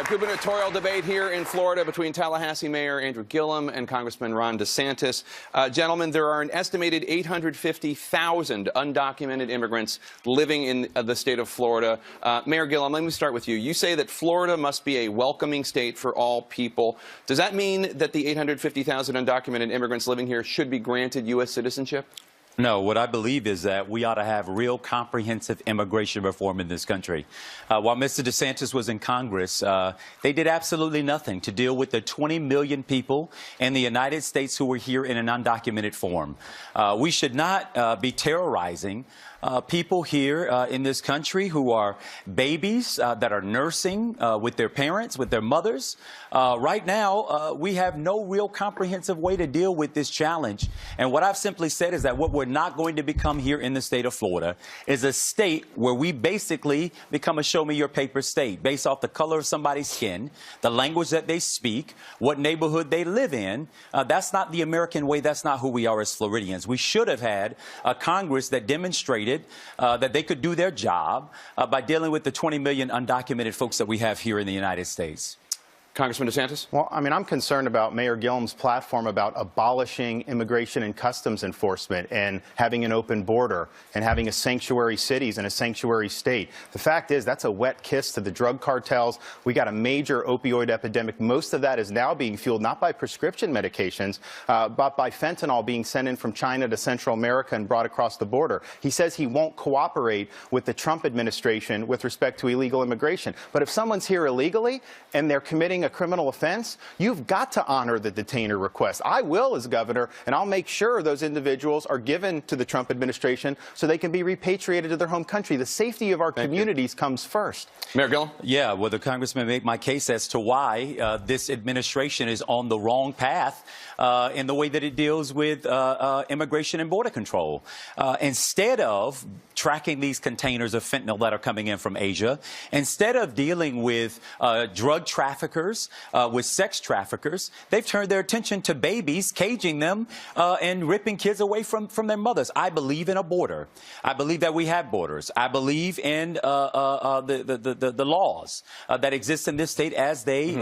Speaker 1: gubernatorial debate here in Florida between Tallahassee Mayor Andrew Gillum and Congressman Ron DeSantis. Gentlemen, there are an estimated 850,000 undocumented immigrants living in the state of Florida. Mayor Gillum, let me start with you. You say that Florida must be a welcoming state for all people. Does that mean that the 850,000 undocumented immigrants living here should be granted U.S. citizenship?
Speaker 3: No, what I believe is that we ought to have real comprehensive immigration reform in this country. While Mr. DeSantis was in Congress, they did absolutely nothing to deal with the 20 million people in the United States who were here in an undocumented form. We should not be terrorizing people here in this country who are babies that are nursing with their parents, with their mothers. Right now, we have no real comprehensive way to deal with this challenge. And what I've simply said is that what we're not going to become here in the state of Florida is a state where we basically become a show-me-your-paper state based off the color of somebody's skin, the language that they speak, what neighborhood they live in. That's not the American way. That's not who we are as Floridians. We should have had a Congress that demonstrated that they could do their job by dealing with the 20 million undocumented folks that we have here in the United States.
Speaker 1: Congressman DeSantis?
Speaker 2: Well, I mean, I'm concerned about Mayor Gillum's platform about abolishing immigration and customs enforcement and having an open border and having a sanctuary cities and a sanctuary state. The fact is that's a wet kiss to the drug cartels. We got a major opioid epidemic. Most of that is now being fueled not by prescription medications, but by fentanyl being sent in from China to Central America and brought across the border. He says he won't cooperate with the Trump administration with respect to illegal immigration. But if someone's here illegally and they're committing committing a criminal offense, you've got to honor the detainer request. I will as governor, and I'll make sure those individuals are given to the Trump administration so they can be repatriated to their home country. The safety of our communities comes first.
Speaker 1: Mayor Gillum?
Speaker 3: Yeah, well, the congressman made my case as to why this administration is on the wrong path in the way that it deals with immigration and border control. Instead of tracking these containers of fentanyl that are coming in from Asia, instead of dealing with drug traffickers, with sex traffickers, they've turned their attention to babies, caging them and ripping kids away from their mothers. I believe in a border. I believe that we have borders. I believe in the laws that exist in this state as they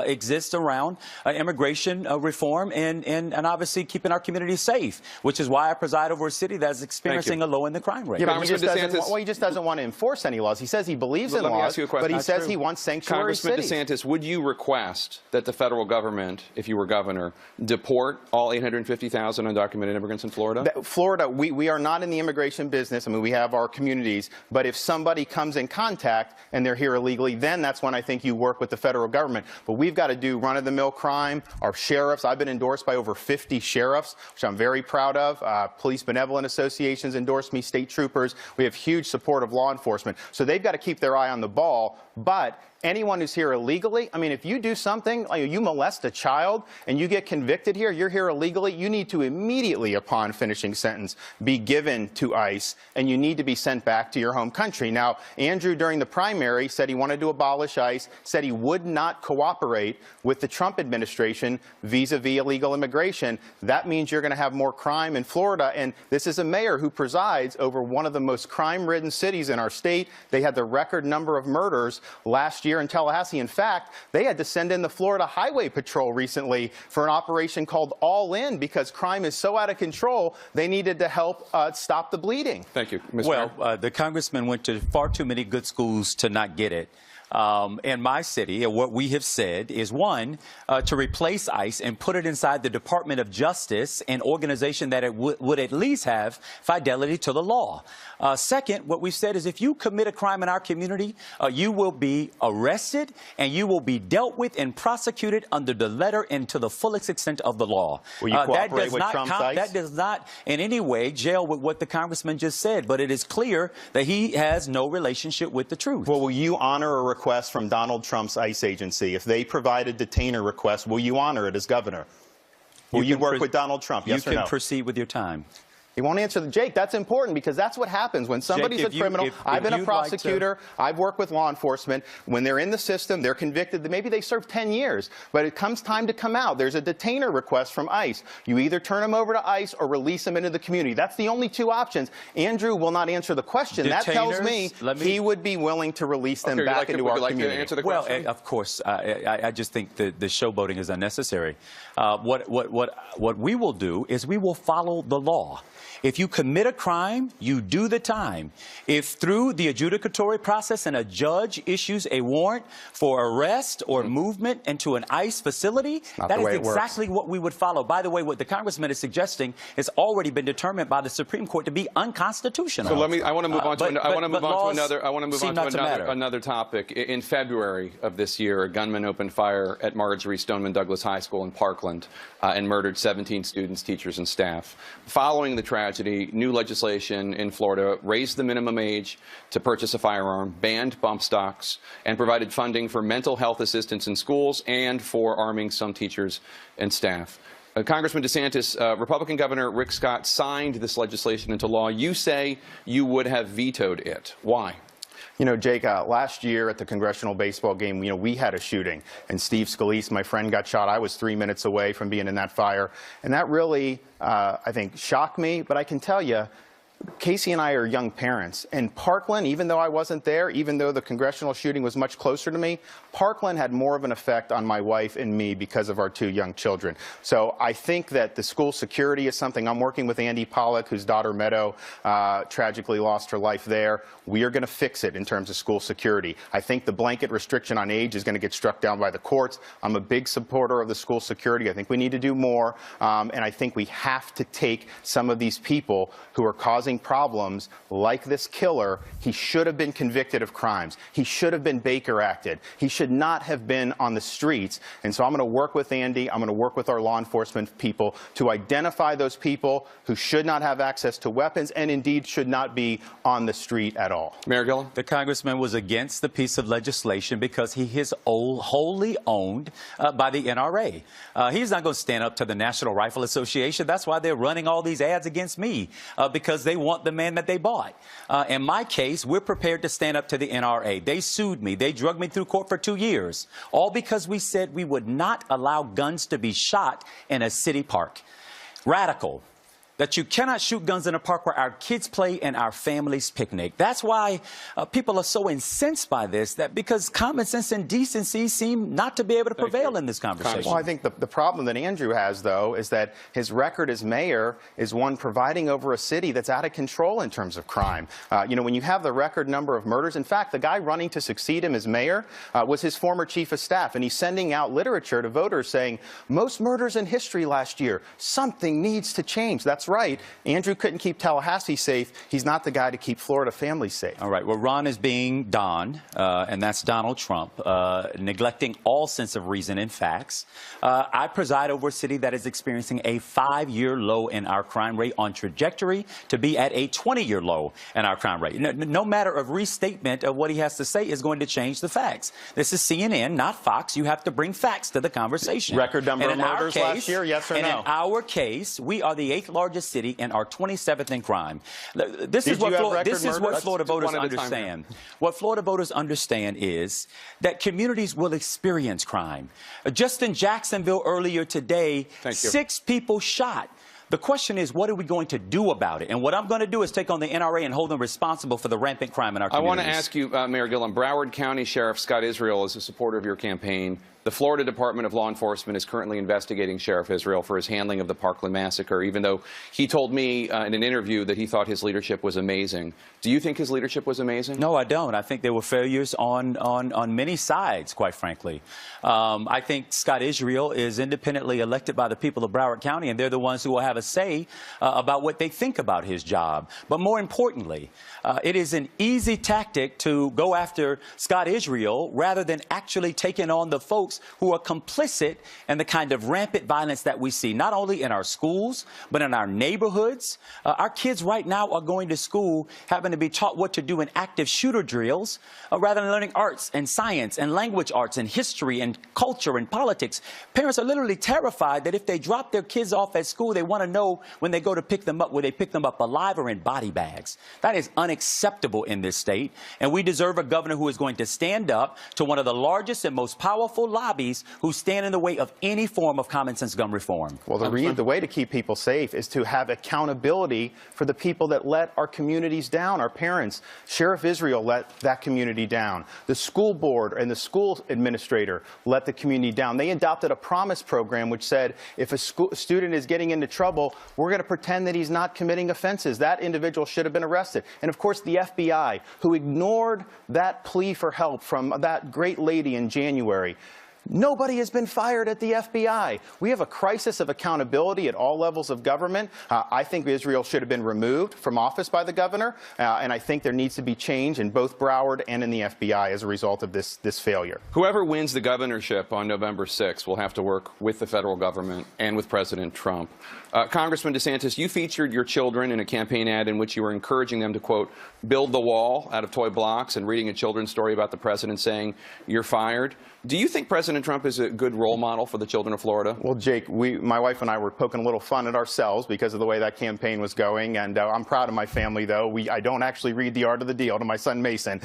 Speaker 3: exist around immigration reform and obviously keeping our communities safe, which is why I preside over a city that's experiencing a low in the crime rate.
Speaker 2: Yeah, but he just doesn't want to enforce any laws. He says he believes in laws, but he says he wants sanctuary cities.
Speaker 1: Congressman DeSantis, would you request that the federal government, if you were governor, deport all 850,000 undocumented immigrants in Florida?
Speaker 2: Florida, we are not in the immigration business. I mean, we have our communities, but if somebody comes in contact and they're here illegally, then that's when I think you work with the federal government. But we've got to do run-of-the-mill crime. Our sheriffs, I've been endorsed by over 50 sheriffs, which I'm very proud of. Police benevolent associations endorse me, state troopers. We have huge support of law enforcement. So they've got to keep their eye on the ball. But anyone who's here illegally, I mean, if you do something, like you molest a child and you get convicted here, you're here illegally, you need to immediately, upon finishing sentence, be given to ICE, and you need to be sent back to your home country. Now, Andrew, during the primary, said he wanted to abolish ICE, said he would not cooperate with the Trump administration vis-a-vis illegal immigration. That means you're going to have more crime in Florida, and this is a mayor who presides over one of the most crime-ridden cities in our state. They had the record number of murders last year in Tallahassee. In fact, they had to send in the Florida Highway Patrol recently for an operation called All In because crime is so out of control, they needed to help stop the bleeding.
Speaker 1: Thank you, Mr. Mayor.
Speaker 3: The congressman went to far too many good schools to not get it. In my city, what we have said is, one, to replace ICE and put it inside the Department of Justice, an organization that it would at least have fidelity to the law. Second, what we've said is if you commit a crime in our community, you will be arrested and you will be dealt with and prosecuted under the letter and to the fullest extent of the law.
Speaker 2: Will you cooperate with Trump's ICE?
Speaker 3: That does not in any way jail with what the congressman just said, but it is clear that he has no relationship with the truth.
Speaker 2: Well, will you honor a request from Donald Trump's ICE agency? If they provide a detainer request, will you honor it as governor? Will you work with Donald Trump, yes or no?
Speaker 3: You can proceed with your time.
Speaker 2: He won't answer. Jake, that's important because that's what happens when somebody's a criminal. I've been a prosecutor. I've worked with law enforcement. When they're in the system, they're convicted. Maybe they serve 10 years, but it comes time to come out. There's a detainer request from ICE. You either turn them over to ICE or release them into the community. That's the only two options. Andrew will not answer the question. That tells me he would be willing to release them back into our community.
Speaker 1: Would you like to answer the question?
Speaker 3: Well, of course. I just think the showboating is unnecessary. What we will do is we will follow the law. If you commit a crime, you do the time. If through the adjudicatory process and a judge issues a warrant for arrest or movement into an ICE facility, that is exactly what we would follow. By the way, what the congressman is suggesting has already been determined by the Supreme Court to be unconstitutional.
Speaker 1: So I want to move on to another topic. In February of this year, a gunman opened fire at Marjorie Stoneman Douglas High School in Parkland and murdered 17 students, teachers, and staff. Following the tragedy, new legislation in Florida raised the minimum age to purchase a firearm, banned bump stocks, and provided funding for mental health assistance in schools and for arming some teachers and staff. Congressman DeSantis, Republican Governor Rick Scott signed this legislation into law. You say you would have vetoed it. Why?
Speaker 2: You know, Jake, last year at the congressional baseball game, we had a shooting, and Steve Scalise, my friend, got shot. I was 3 minutes away from being in that fire, and that really, I think, shocked me. But I can tell you, Casey and I are young parents, and Parkland, even though I wasn't there, even though the congressional shooting was much closer to me, Parkland had more of an effect on my wife and me because of our two young children. So I think that the school security is something. I'm working with Andy Pollack, whose daughter Meadow tragically lost her life there. We are going to fix it in terms of school security. I think the blanket restriction on age is going to get struck down by the courts. I'm a big supporter of the school security. I think we need to do more, and I think we have to take some of these people who are causing causing problems like this killer, he should have been convicted of crimes. He should have been Baker Acted. He should not have been on the streets. And so I'm going to work with Andy. I'm going to work with our law enforcement people to identify those people who should not have access to weapons and indeed should not be on the street at all.
Speaker 1: Mayor Gillum?
Speaker 3: The congressman was against the piece of legislation because he is wholly owned by the NRA. He's not going to stand up to the National Rifle Association. That's why they're running all these ads against me, because they want the man that they bought. In my case, we're prepared to stand up to the NRA. They sued me. They drugged me through court for 2 years, all because we said we would not allow guns to be shot in a city park. Radical. That you cannot shoot guns in a park where our kids play and our families picnic. That's why people are so incensed by this, that because common sense and decency seem not to be able to prevail in this conversation.
Speaker 2: Well, I think the problem that Andrew has, though, is that his record as mayor is one providing over a city that's out of control in terms of crime. You know, when you have the record number of murders, in fact, the guy running to succeed him as mayor was his former chief of staff, and he's sending out literature to voters saying, most murders in history last year, something needs to change. That's right. Andrew couldn't keep Tallahassee safe. He's not the guy to keep Florida families safe. All
Speaker 3: right. Well, Ron is being Don, and that's Donald Trump, neglecting all sense of reason and facts. I preside over a city that is experiencing a 5-year low in our crime rate, on trajectory to be at a 20-year low in our crime rate. No matter of restatement of what he has to say is going to change the facts. This is CNN, not Fox. You have to bring facts to the conversation.
Speaker 2: Record number of murders last year, yes or no?
Speaker 3: And in our case, we are the 8th largest city and are 27th in crime. This is what Florida voters understand. What Florida voters understand is that communities will experience crime. Just in Jacksonville earlier today, 6 people shot. The question is, what are we going to do about it? And what I'm going to do is take on the NRA and hold them responsible for the rampant crime in our communities.
Speaker 1: I want to ask you, Mayor Gillum, Broward County Sheriff Scott Israel is a supporter of your campaign. The Florida Department of Law Enforcement is currently investigating Sheriff Israel for his handling of the Parkland massacre, even though he told me in an interview that he thought his leadership was amazing. Do you think his leadership was amazing?
Speaker 3: No, I don't. I think there were failures on many sides, quite frankly. I think Scott Israel is independently elected by the people of Broward County, and they're the ones who will have a say about what they think about his job. But more importantly, it is an easy tactic to go after Scott Israel rather than actually taking on the folks who are complicit in the kind of rampant violence that we see, not only in our schools, but in our neighborhoods. Our kids right now are going to school having to be taught what to do in active shooter drills rather than learning arts and science and language arts and history and culture and politics. Parents are literally terrified that if they drop their kids off at school, they want to know when they go to pick them up, will they pick them up alive or in body bags. That is unacceptable in this state, and we deserve a governor who is going to stand up to one of the largest and most powerful lobbies who stand in the way of any form of common sense gun reform.
Speaker 2: Well, the way to keep people safe is to have accountability for the people that let our communities down, our parents. Sheriff Israel let that community down. The school board and the school administrator let the community down. They adopted a promise program which said if a student is getting into trouble, we're going to pretend that he's not committing offenses. That individual should have been arrested. And of course, the FBI, who ignored that plea for help from that great lady in January. Nobody has been fired at the FBI. We have a crisis of accountability at all levels of government. I think Israel should have been removed from office by the governor, and I think there needs to be change in both Broward and in the FBI as a result of this failure.
Speaker 1: Whoever wins the governorship on November 6th will have to work with the federal government and with President Trump. Congressman DeSantis, you featured your children in a campaign ad in which you were encouraging them to, quote, build the wall out of toy blocks and reading a children's story about the president saying, you're fired. Do you think President Trump is a good role model for the children of Florida?
Speaker 2: Well, Jake, my wife and I were poking a little fun at ourselves because of the way that campaign was going, and I'm proud of my family, though. I don't actually read The Art of the Deal to my son Mason.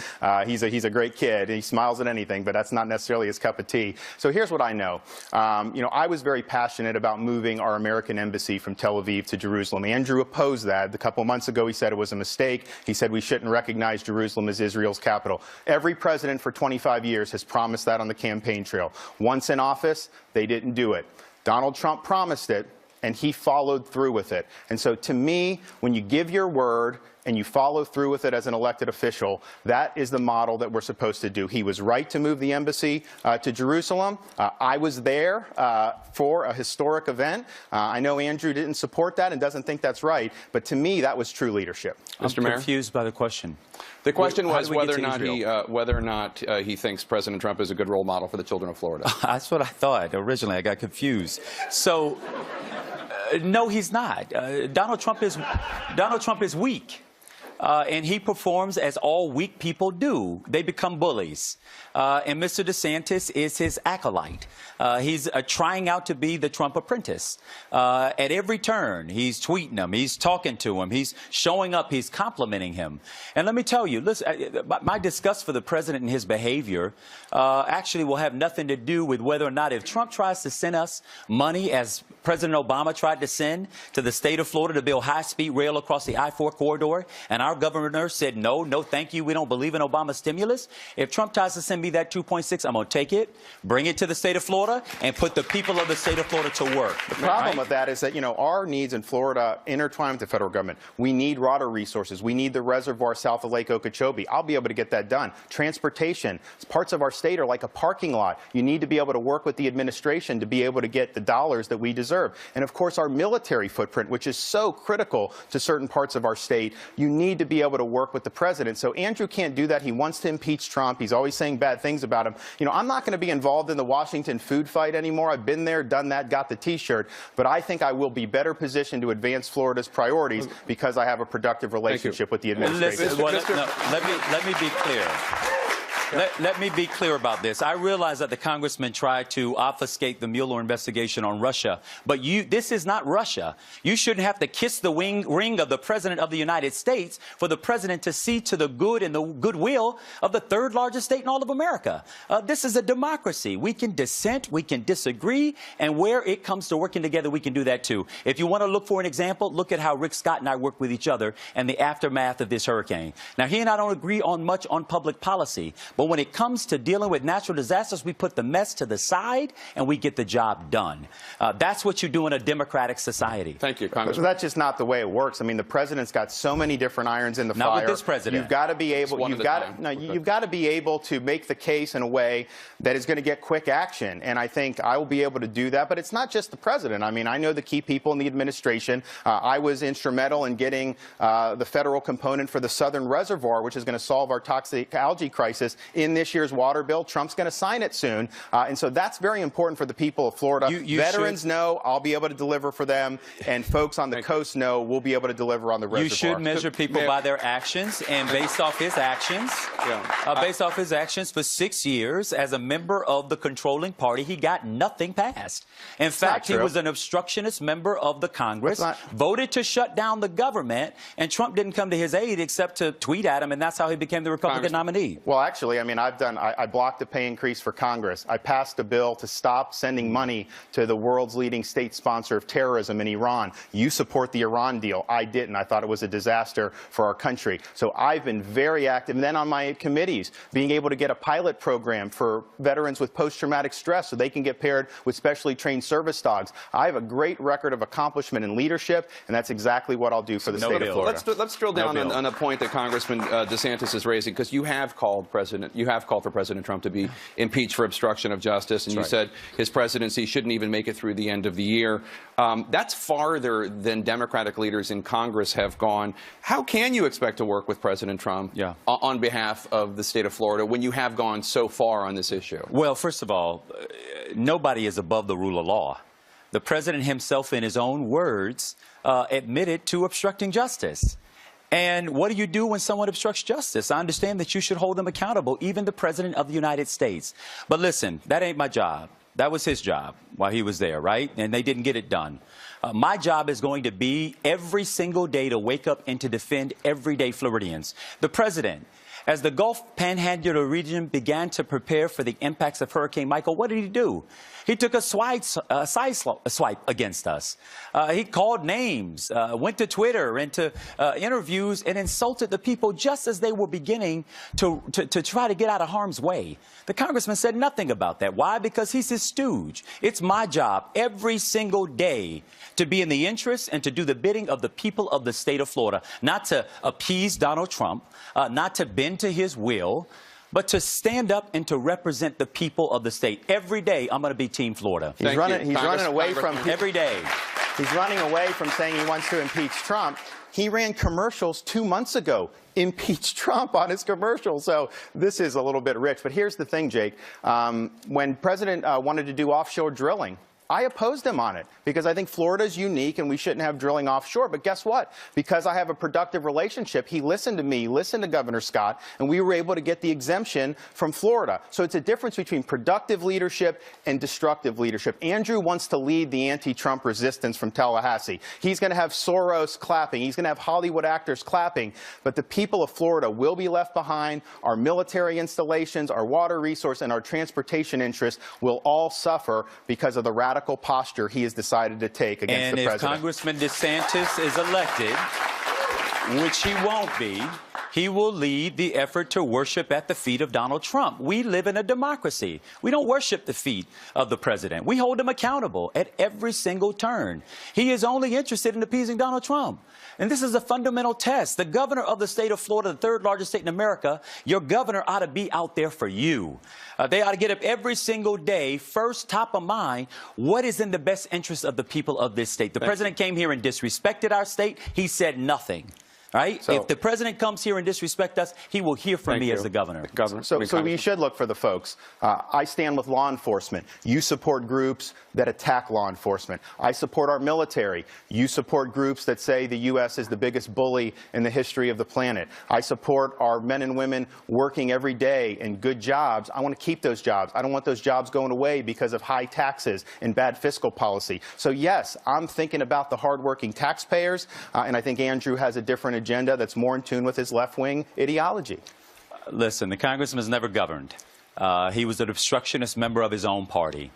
Speaker 2: He's a great kid. He smiles at anything, but that's not necessarily his cup of tea. So here's what I know. I was very passionate about moving our American embassy from Tel Aviv to Jerusalem. Andrew opposed that. A couple months ago, he said it was a mistake. He said we shouldn't recognize Jerusalem as Israel's capital. Every president for 25 years has promised that on the campaign trail. Once in office, they didn't do it. Donald Trump promised it. and he followed through with it. And so to me, when you give your word and you follow through with it as an elected official, that is the model that we're supposed to do. He was right to move the embassy to Jerusalem. I was there for a historic event. I know Andrew didn't support that and doesn't think that's right, but to me, that was true leadership.
Speaker 3: I'm confused by the question.
Speaker 1: The question was whether or not he thinks President Trump is a good role model for the children of Florida.
Speaker 3: That's what I thought originally. I got confused. So, no, he's not. Donald Trump is weak. And he performs as all weak people do. They become bullies. And Mr. DeSantis is his acolyte. He's trying out to be the Trump apprentice. At every turn, he's tweeting him, he's talking to him, he's showing up, he's complimenting him. And let me tell you, listen, my disgust for the president and his behavior actually will have nothing to do with whether or not if Trump tries to send us money, as President Obama tried to send to the state of Florida to build high-speed rail across the I-4 corridor, and our governor said, no, thank you, we don't believe in Obama stimulus. If Trump tries to send me that 2.6, I'm going to take it, bring it to the state of Florida, and put the people of the state of Florida to work.
Speaker 2: The problem with that is that, you know, our needs in Florida intertwine with the federal government. We need water resources. We need the reservoir south of Lake Okeechobee. I'll be able to get that done. Transportation. Parts of our state are like a parking lot. You need to be able to work with the administration to be able to get the dollars that we deserve. And, of course, our military footprint, which is so critical to certain parts of our state, you need to be able to work with the president. So Andrew can't do that. He wants to impeach Trump. He's always saying bad things about him. You know, I'm not going to be involved in the Washington food fight anymore. I've been there, done that, got the T-shirt. But I think I will be better positioned to advance Florida's priorities because I have a productive relationship with the administration.
Speaker 3: Let me be clear. Let me be clear about this. I realize that the congressman tried to obfuscate the Mueller investigation on Russia, but this is not Russia. You shouldn't have to kiss the ring of the President of the United States for the President to see to the good and the goodwill of the third largest state in all of America. This is a democracy. We can dissent, we can disagree, and where it comes to working together, we can do that too. If you want to look for an example, look at how Rick Scott and I work with each other and the aftermath of this hurricane. Now, he and I don't agree on much on public policy, but when it comes to dealing with natural disasters, we put the mess to the side and we get the job done. That's what you do in a democratic society.
Speaker 1: Thank you, Congressman.
Speaker 2: That's just not the way it works. I mean, the president's got so many different irons in the fire.
Speaker 3: Not with this president.
Speaker 2: You've got to be able. You've got to be able to make the case in a way that is going to get quick action. And I think I will be able to do that. But it's not just the president. I mean, I know the key people in the administration. I was instrumental in getting the federal component for the Southern Reservoir, which is going to solve our toxic algae crisis, in this year's water bill. Trump's going to sign it soon. And so that's very important for the people of Florida. Veterans know I'll be able to deliver for them, and folks on the coast know we'll be able to deliver on the reservoir.
Speaker 3: You should measure people by their actions, and based off his actions, for 6 years as a member of the controlling party, he got nothing passed. In fact, he was an obstructionist member of the Congress, voted to shut down the government, and Trump didn't come to his aid except to tweet at him, and that's how he became the Republican nominee.
Speaker 2: Well, actually, I mean, I blocked the pay increase for Congress. I passed a bill to stop sending money to the world's leading state sponsor of terrorism in Iran. You support the Iran deal. I didn't. I thought it was a disaster for our country. So I've been very active. And then on my committees, being able to get a pilot program for veterans with post-traumatic stress so they can get paired with specially trained service dogs. I have a great record of accomplishment and leadership, and that's exactly what I'll do for the state of Florida.
Speaker 1: Let's drill down on a point that Congressman DeSantis is raising, because you have called for President Trump to be impeached for obstruction of justice, and you said his presidency shouldn't even make it through the end of the year. That's farther than Democratic leaders in Congress have gone. How can you expect to work with President Trump on behalf of the state of Florida when you have gone so far on this issue? Well,
Speaker 3: first of all, nobody is above the rule of law. The president himself, in his own words, admitted to obstructing justice. And what do you do when someone obstructs justice? I understand that you should hold them accountable, even the President of the United States. But listen, that ain't my job. That was his job while he was there, right? And they didn't get it done. My job is going to be every single day to wake up and to defend everyday Floridians. The President, as the Gulf Panhandle region began to prepare for the impacts of Hurricane Michael, what did he do? He took a side swipe against us. He called names, went to Twitter and to interviews and insulted the people just as they were beginning to try to get out of harm's way. The congressman said nothing about that. Why? Because he's his stooge. It's my job every single day to be in the interest and to do the bidding of the people of the state of Florida, not to appease Donald Trump, not to bend to his will, but to stand up and to represent the people of the state. Every day, I'm going to be Team Florida.
Speaker 2: He's running away from
Speaker 3: every day.
Speaker 2: He's running away from saying he wants to impeach Trump. He ran commercials 2 months ago, impeach Trump on his commercials. So this is a little bit rich. But here's the thing, Jake. When President wanted to do offshore drilling, I opposed him on it because I think Florida is unique and we shouldn't have drilling offshore. But guess what? Because I have a productive relationship, he listened to me, listened to Governor Scott, and we were able to get the exemption from Florida. So it's a difference between productive leadership and destructive leadership. Andrew wants to lead the anti-Trump resistance from Tallahassee. He's going to have Soros clapping. He's going to have Hollywood actors clapping. But the people of Florida will be left behind. Our military installations, our water resource, and our transportation interests will all suffer because of the radical posture he has decided to take against the president.
Speaker 3: And if Congressman DeSantis is elected, which he won't be, he will lead the effort to worship at the feet of Donald Trump. We live in a democracy. We don't worship the feet of the president. We hold him accountable at every single turn. He is only interested in appeasing Donald Trump. And this is a fundamental test. The governor of the state of Florida, the third largest state in America, your governor ought to be out there for you. They ought to get up every single day, first, top of mind, what is in the best interest of the people of this state? The president came here and disrespected our state. He said nothing. Right? So, if the president comes here and disrespects us, he will hear from me as the governor.
Speaker 2: So you should look for the folks. I stand with law enforcement. You support groups that attack law enforcement. I support our military. You support groups that say the U.S. is the biggest bully in the history of the planet. I support our men and women working every day in good jobs. I want to keep those jobs. I don't want those jobs going away because of high taxes and bad fiscal policy. So yes, I'm thinking about the hardworking taxpayers, and I think Andrew has a different agenda that's more in tune with his left-wing ideology.
Speaker 3: Listen, the congressman has never governed. He was an obstructionist member of his own party.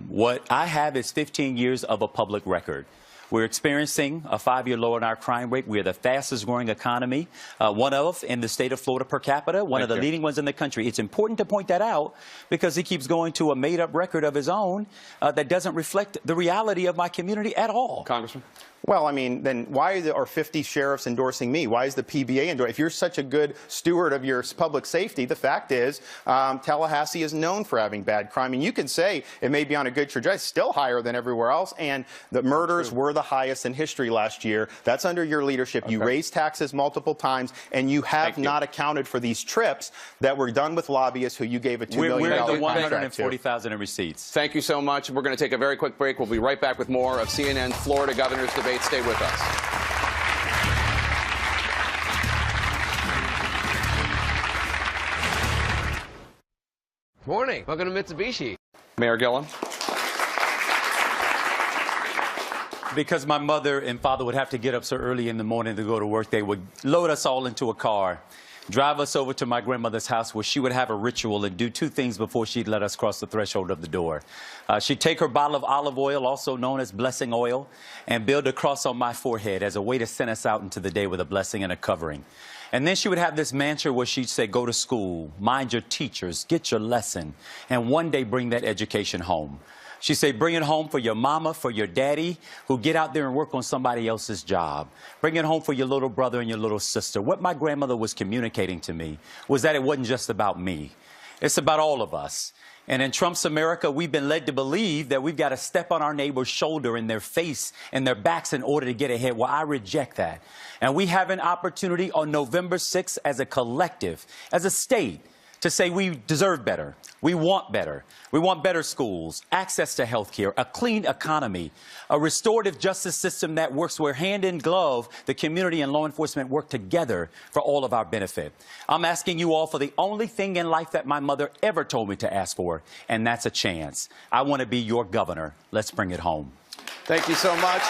Speaker 3: What I have is 15 years of a public record. We're experiencing a 5-year low in our crime rate. We're the fastest growing economy, one of in the state of Florida per capita, one of the leading ones in the country. It's important to point that out because he keeps going to a made-up record of his own that doesn't reflect the reality of my community at all.
Speaker 1: Congressman?
Speaker 2: Well, I mean, then why are 50 sheriffs endorsing me? Why is the PBA endorsing? If you're such a good steward of your public safety, the fact is Tallahassee is known for having bad crime. And you can say it may be on a good trajectory, still higher than everywhere else. And the murders were the highest in history last year. That's under your leadership. You raised taxes multiple times, and you have not accounted for these trips that were done with lobbyists who you gave a $2 million contract to.
Speaker 3: We're the 140,000 in receipts.
Speaker 1: Thank you so much. We're going to take a very quick break. We'll be right back with more of CNN Florida Governor's Debate. Stay with us.
Speaker 4: Morning. Welcome to Mitsubishi.
Speaker 1: Mayor Gillum.
Speaker 3: Because my mother and father would have to get up so early in the morning to go to work, they would load us all into a car, drive us over to my grandmother's house where she would have a ritual and do 2 things before she'd let us cross the threshold of the door. She'd take her bottle of olive oil, also known as blessing oil, and build a cross on my forehead as a way to send us out into the day with a blessing and a covering. And then she would have this mantra where she'd say, go to school, mind your teachers, get your lesson, and one day bring that education home. She'd say, bring it home for your mama, for your daddy, who get out there and work on somebody else's job. Bring it home for your little brother and your little sister. What my grandmother was communicating to me was that it wasn't just about me. It's about all of us. And in Trump's America, we've been led to believe that we've got to step on our neighbor's shoulder in their face and their backs in order to get ahead. Well, I reject that. And we have an opportunity on November 6th as a collective, as a state, to say we deserve better. We want better. We want better schools, access to health care, a clean economy, a restorative justice system that works where hand in glove, the community and law enforcement work together for all of our benefit. I'm asking you all for the only thing in life that my mother ever told me to ask for, and that's a chance. I want to be your governor. Let's bring it home.
Speaker 1: Thank you so much.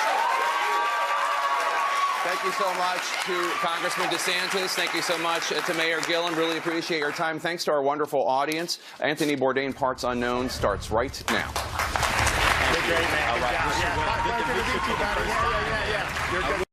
Speaker 1: Thank you so much to Congressman DeSantis. Thank you so much to Mayor Gillum. Really appreciate your time. Thanks to our wonderful audience. Anthony Bourdain, Parts Unknown, starts right now.
Speaker 2: You're great, man. Good job. Good to meet you, buddy. Yeah. You're good.